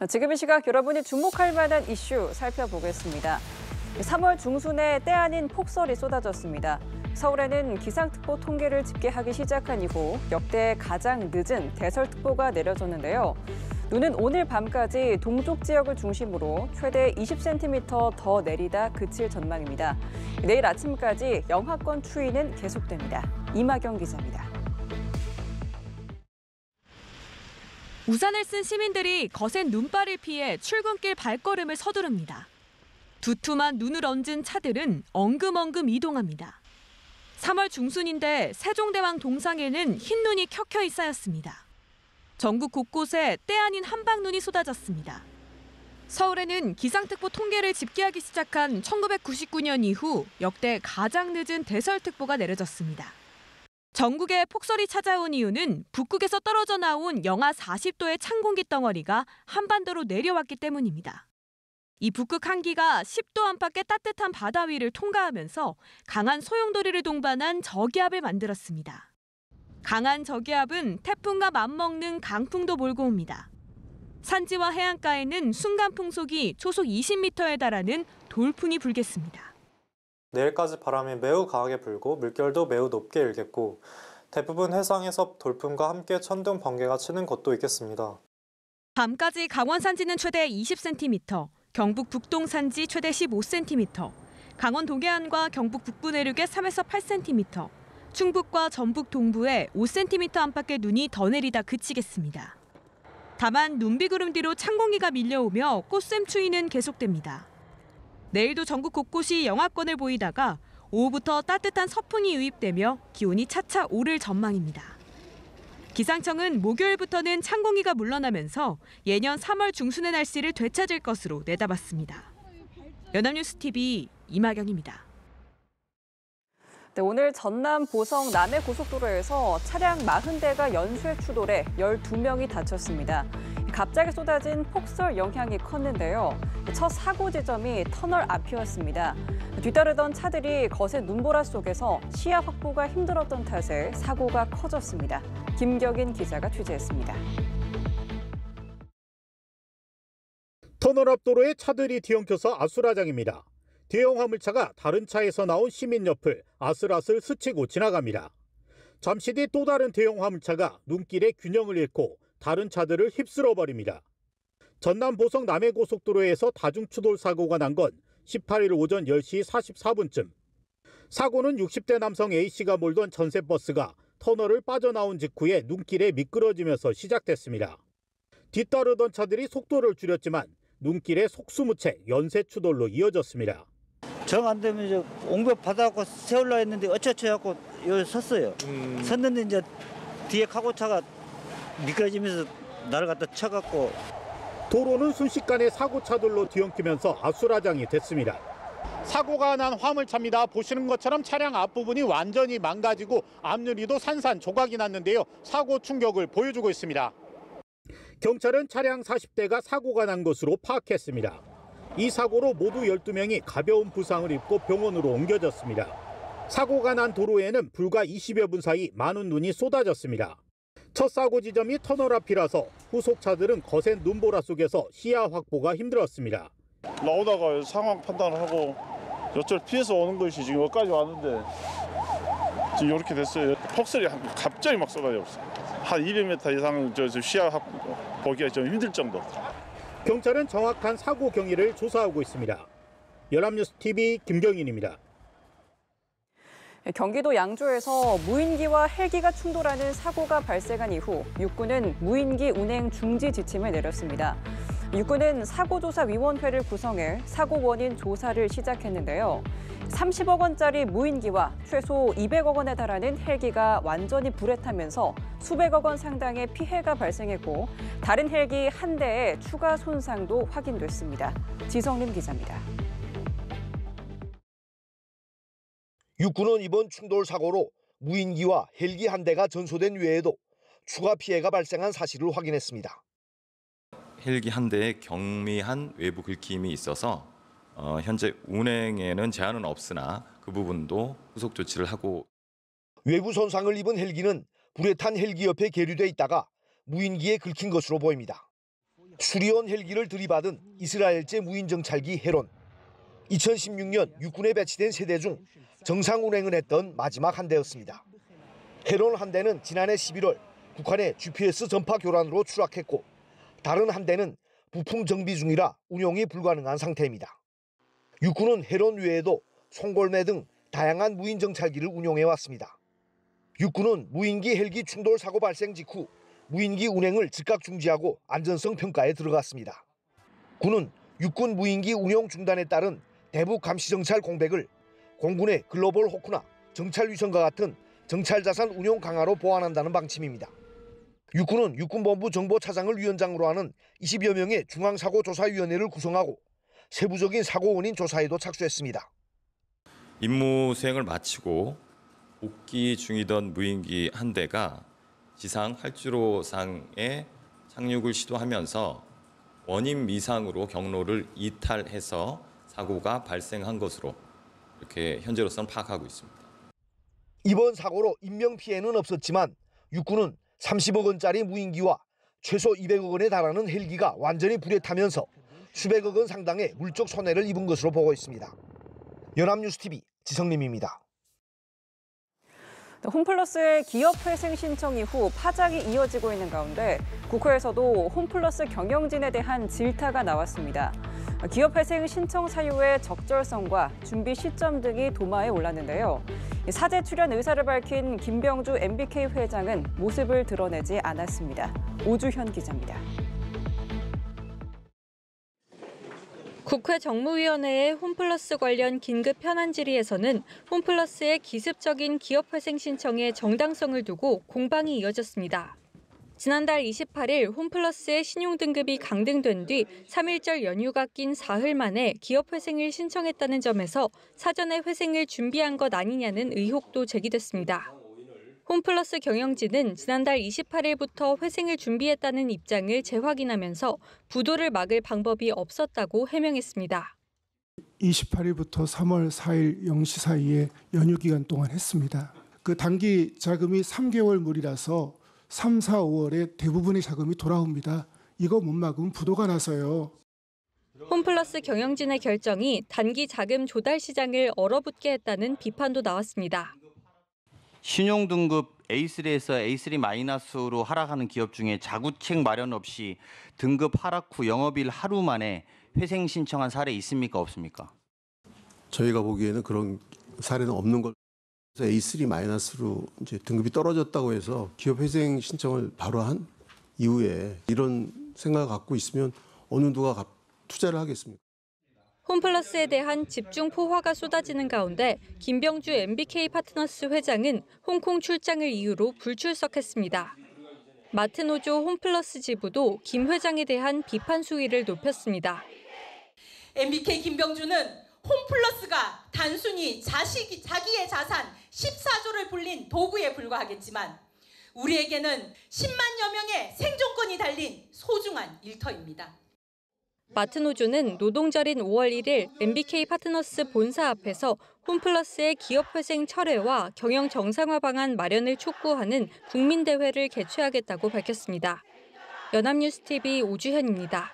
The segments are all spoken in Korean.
지금 이 시각 여러분이 주목할 만한 이슈 살펴보겠습니다. 3월 중순에 때 아닌 폭설이 쏟아졌습니다. 서울에는 기상특보 통계를 집계하기 시작한 이후 역대 가장 늦은 대설특보가 내려졌는데요. 눈은 오늘 밤까지 동쪽 지역을 중심으로 최대 20cm 더 내리다 그칠 전망입니다. 내일 아침까지 영하권 추위는 계속됩니다. 이마경 기자입니다. 우산을 쓴 시민들이 거센 눈발을 피해 출근길 발걸음을 서두릅니다. 두툼한 눈을 얹은 차들은 엉금엉금 이동합니다. 3월 중순인데 세종대왕 동상에는 흰 눈이 켜켜이 쌓였습니다. 전국 곳곳에 때 아닌 한방눈이 쏟아졌습니다. 서울에는 기상특보 통계를 집계하기 시작한 1999년 이후 역대 가장 늦은 대설특보가 내려졌습니다. 전국에 폭설이 찾아온 이유는 북극에서 떨어져 나온 영하 40도의 찬 공기 덩어리가 한반도로 내려왔기 때문입니다. 이 북극 한기가 10도 안팎의 따뜻한 바다 위를 통과하면서 강한 소용돌이를 동반한 저기압을 만들었습니다. 강한 저기압은 태풍과 맞먹는 강풍도 몰고 옵니다. 산지와 해안가에는 순간 풍속이 초속 20m에 달하는 돌풍이 불겠습니다. 내일까지 바람이 매우 강하게 불고 물결도 매우 높게 일겠고 대부분 해상에서 돌풍과 함께 천둥, 번개가 치는 곳도 있겠습니다. 밤까지 강원 산지는 최대 20cm, 경북 북동 산지 최대 15cm, 강원 동해안과 경북 북부 내륙에 3에서 8cm, 충북과 전북 동부에 5cm 안팎의 눈이 더 내리다 그치겠습니다. 다만 눈비구름 뒤로 찬 공기가 밀려오며 꽃샘 추위는 계속됩니다. 내일도 전국 곳곳이 영하권을 보이다가 오후부터 따뜻한 서풍이 유입되며 기온이 차차 오를 전망입니다. 기상청은 목요일부터는 찬 공기가 물러나면서 예년 3월 중순의 날씨를 되찾을 것으로 내다봤습니다. 연합뉴스 TV 이마경입니다. 네, 오늘 전남 보성 남해고속도로에서 차량 40대가 연쇄 추돌해 12명이 다쳤습니다. 갑자기 쏟아진 폭설 영향이 컸는데요. 첫 사고 지점이 터널 앞이었습니다. 뒤따르던 차들이 거센 눈보라 속에서 시야 확보가 힘들었던 탓에 사고가 커졌습니다. 김경인 기자가 취재했습니다. 터널 앞 도로에 차들이 뒤엉켜서 아수라장입니다. 대형 화물차가 다른 차에서 나온 시민 옆을 아슬아슬 스치고 지나갑니다. 잠시 뒤 또 다른 대형 화물차가 눈길의 균형을 잃고 다른 차들을 휩쓸어버립니다. 전남 보성 남해고속도로에서 다중추돌 사고가 난 건 18일 오전 10시 44분쯤. 사고는 60대 남성 A씨가 몰던 전세버스가 터널을 빠져나온 직후에 눈길에 미끄러지면서 시작됐습니다. 뒤따르던 차들이 속도를 줄였지만 눈길에 속수무책 연쇄 추돌로 이어졌습니다. 정 안 되면 이제 옹벽 받아갖고 세우려 했는데 어쩌죠 해갖고 여기 섰어요. 섰는데 이제 뒤에 카고차가 미끄러지면서 나를 갖다 쳐갖고. 도로는 순식간에 사고차들로 뒤엉키면서 아수라장이 됐습니다. 사고가 난 화물차입니다. 보시는 것처럼 차량 앞부분이 완전히 망가지고 앞유리도 산산조각이 났는데요. 사고 충격을 보여주고 있습니다. 경찰은 차량 40대가 사고가 난 것으로 파악했습니다. 이 사고로 모두 12명이 가벼운 부상을 입고 병원으로 옮겨졌습니다. 사고가 난 도로에는 불과 20여 분 사이 많은 눈이 쏟아졌습니다. 첫 사고 지점이 터널 앞이라서 후속 차들은 거센 눈보라 속에서 시야 확보가 힘들었습니다. 나오다가 상황 판단을 하고 여철 피해서 오는 것이 지금 여기까지 왔는데 지금 이렇게 됐어요. 폭설이 갑자기 막 쏟아졌어요. 한 200m 이상 시야 보기가 좀 힘들 정도. 경찰은 정확한 사고 경위를 조사하고 있습니다. 연합뉴스 TV 김경인입니다. 경기도 양조에서 무인기와 헬기가 충돌하는 사고가 발생한 이후 육군은 무인기 운행 중지 지침을 내렸습니다. 육군은 사고조사위원회를 구성해 사고 원인 조사를 시작했는데요. 30억 원짜리 무인기와 최소 200억 원에 달하는 헬기가 완전히 불에 타면서 수백억 원 상당의 피해가 발생했고 다른 헬기 한 대의 추가 손상도 확인됐습니다. 지성림 기자입니다. 육군은 이번 충돌 사고로 무인기와 헬기 한 대가 전소된 외에도 추가 피해가 발생한 사실을 확인했습니다. 헬기 한 대에 경미한 외부 긁힘이 있어서 현재 운행에는 제한은 없으나 그 부분도 후속 조치를 하고. 외부 손상을 입은 헬기는 불에 탄 헬기 옆에 계류돼 있다가 무인기에 긁힌 것으로 보입니다. 수리온 헬기를 들이받은 이스라엘제 무인 정찰기 헤론. 2016년 육군에 배치된 세대 중 정상 운행을 했던 마지막 한 대였습니다. 헤론 한 대는 지난해 11월 북한의 GPS 전파 교란으로 추락했고 다른 한 대는 부품 정비 중이라 운용이 불가능한 상태입니다. 육군은 헤론 외에도 송골매 등 다양한 무인 정찰기를 운용해 왔습니다. 육군은 무인기 헬기 충돌 사고 발생 직후 무인기 운행을 즉각 중지하고 안전성 평가에 들어갔습니다. 군은 육군 무인기 운용 중단에 따른 대북 감시 정찰 공백을 공군의 글로벌 호크나 정찰 위성과 같은 정찰 자산 운용 강화로 보완한다는 방침입니다. 육군은 육군본부 정보차장을 위원장으로 하는 20여 명의 중앙사고조사위원회를 구성하고 세부적인 사고 원인 조사에도 착수했습니다. 임무 수행을 마치고 복귀 중이던 무인기 한 대가 지상 활주로상에 착륙을 시도하면서 원인 미상으로 경로를 이탈해서 사고가 발생한 것으로 이렇게 현재로서는 파악하고 있습니다. 이번 사고로 인명피해는 없었지만 육군은 30억 원짜리 무인기와 최소 200억 원에 달하는 헬기가 완전히 불에 타면서 수백억 원 상당의 물적 손해를 입은 것으로 보고 있습니다. 연합뉴스TV 지성림입니다. 홈플러스의 기업 회생 신청 이후 파장이 이어지고 있는 가운데 국회에서도 홈플러스 경영진에 대한 질타가 나왔습니다. 기업 회생 신청 사유의 적절성과 준비 시점 등이 도마에 올랐는데요. 사제 출연 의사를 밝힌 김병주 MBK 회장은 모습을 드러내지 않았습니다. 오주현 기자입니다. 국회 정무위원회의 홈플러스 관련 긴급 현안 질의에서는 홈플러스의 기습적인 기업회생 신청의 정당성을 두고 공방이 이어졌습니다. 지난달 28일 홈플러스의 신용등급이 강등된 뒤 3일절 연휴가 낀 사흘 만에 기업회생을 신청했다는 점에서 사전에 회생을 준비한 것 아니냐는 의혹도 제기됐습니다. 홈플러스 경영진은 지난달 28일부터 회생을 준비했다는 입장을 재확인하면서 부도를 막을 방법이 없었다고 해명했습니다. 28일부터 3월 4일 0시 사이에 연휴 기간 동안 했습니다. 그 단기 자금이 3개월물이라서 3, 4, 5월에 대부분의 자금이 돌아옵니다. 이거 못 막으면 부도가 나서요. 홈플러스 경영진의 결정이 단기 자금 조달 시장을 얼어붙게 했다는 비판도 나왔습니다. 신용등급 A3에서 A3-로 하락하는 기업 중에 자구책 마련 없이 등급 하락 후 영업일 하루 만에 회생 신청한 사례 있습니까? 없습니까? 저희가 보기에는 그런 사례는 없는 걸. A3-로 이제 등급이 떨어졌다고 해서 기업 회생 신청을 바로 한 이후에 이런 생각을 갖고 있으면 어느 누가 투자를 하겠습니까? 홈플러스에 대한 집중 포화가 쏟아지는 가운데 김병주 MBK 파트너스 회장은 홍콩 출장을 이유로 불출석했습니다. 마트노조 홈플러스 지부도 김 회장에 대한 비판 수위를 높였습니다. MBK 김병주는 홈플러스가 단순히 자기의 자산 14조를 불린 도구에 불과하겠지만 우리에게는 10만여 명의 생존권이 달린 소중한 일터입니다. 마트노조는 노동절인 5월 1일 MBK 파트너스 본사 앞에서 홈플러스의 기업회생 철회와 경영 정상화 방안 마련을 촉구하는 국민대회를 개최하겠다고 밝혔습니다. 연합뉴스TV 오주현입니다.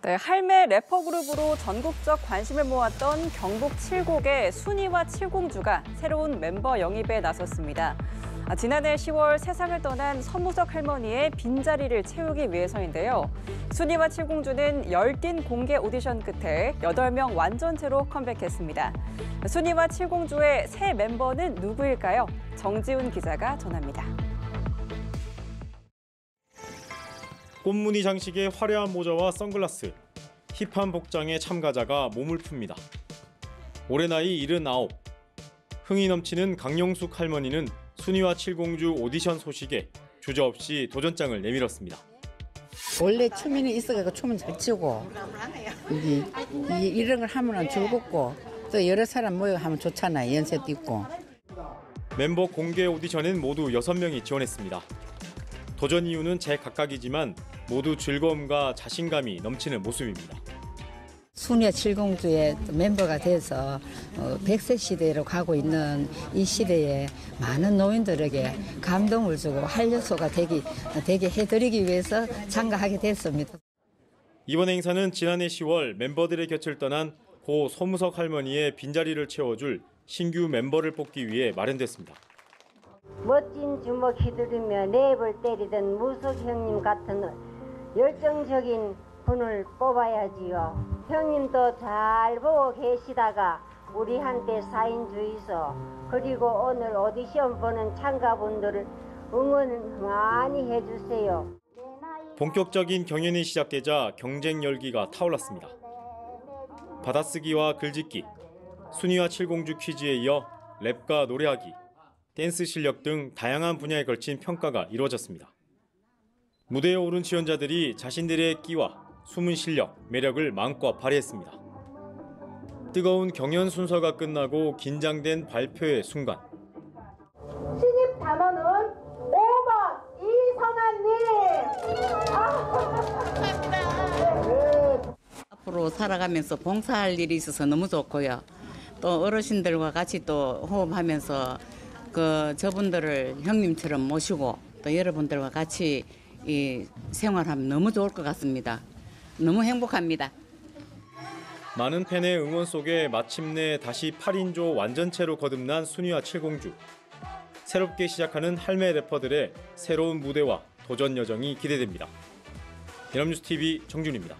네, 할매 래퍼 그룹으로 전국적 관심을 모았던 경북 칠곡의 순이와 칠공주가 새로운 멤버 영입에 나섰습니다. 지난해 10월 세상을 떠난 서무석 할머니의 빈자리를 채우기 위해서인데요. 순이와 칠공주는 열띤 공개 오디션 끝에 8명 완전체로 컴백했습니다. 순이와 칠공주의 새 멤버는 누구일까요? 정지훈 기자가 전합니다. 꽃무늬 장식의 화려한 모자와 선글라스, 힙한 복장의 참가자가 몸을 풉니다. 올해 나이 79, 흥이 넘치는 강영숙 할머니는 순이와 칠공주 오디션 소식에 주저없이 도전장을 내밀었습니다. 원래 춤이 있어가지고 춤은 잘 추고 이런 걸 하면 즐겁고 또 여러 사람 모여 하면 좋잖아요. 연세도 있고. 멤버 공개 오디션엔 모두 6명이 지원했습니다. 도전 이유는 제각각이지만 모두 즐거움과 자신감이 넘치는 모습입니다. 순이와 칠공주의 멤버가 돼서 100세 시대로 가고 있는 이 시대에 많은 노인들에게 감동을 주고 활력소가 되게 해드리기 위해서 참가하게 됐습니다. 이번 행사는 지난해 10월 멤버들의 곁을 떠난 고 소무석 할머니의 빈자리를 채워줄 신규 멤버를 뽑기 위해 마련됐습니다. 멋진 주먹 휘두르며 랩을 때리던 무석 형님 같은 열정적인 분을 뽑아야지요. 형님도 잘 보고 계시다가 우리한테 사인 주이소. 그리고 오늘 오디션 보는 참가분들을 응원 많이 해주세요. 본격적인 경연이 시작되자 경쟁 열기가 타올랐습니다. 받아쓰기와 글짓기, 순이와 칠공주 퀴즈에 이어 랩과 노래하기, 댄스 실력 등 다양한 분야에 걸친 평가가 이루어졌습니다. 무대에 오른 지원자들이 자신들의 끼와 숨은 실력, 매력을 마음껏 발휘했습니다. 뜨거운 경연 순서가 끝나고 긴장된 발표의 순간. 신입 단원은 5번 이선아님. 앞으로 살아가면서 봉사할 일이 있어서 너무 좋고요. 또 어르신들과 같이 또 호흡하면서 저분들을 형님처럼 모시고 또 여러분들과 같이 생활하면 너무 좋을 것 같습니다. 너무 행복합니다. 많은 팬의 응원 속에 마침내 다시 8인조 완전체로 거듭난 순이와 칠공주. 새롭게 시작하는 할매 래퍼들의 새로운 무대와 도전 여정이 기대됩니다. 연합뉴스 TV 정준입니다.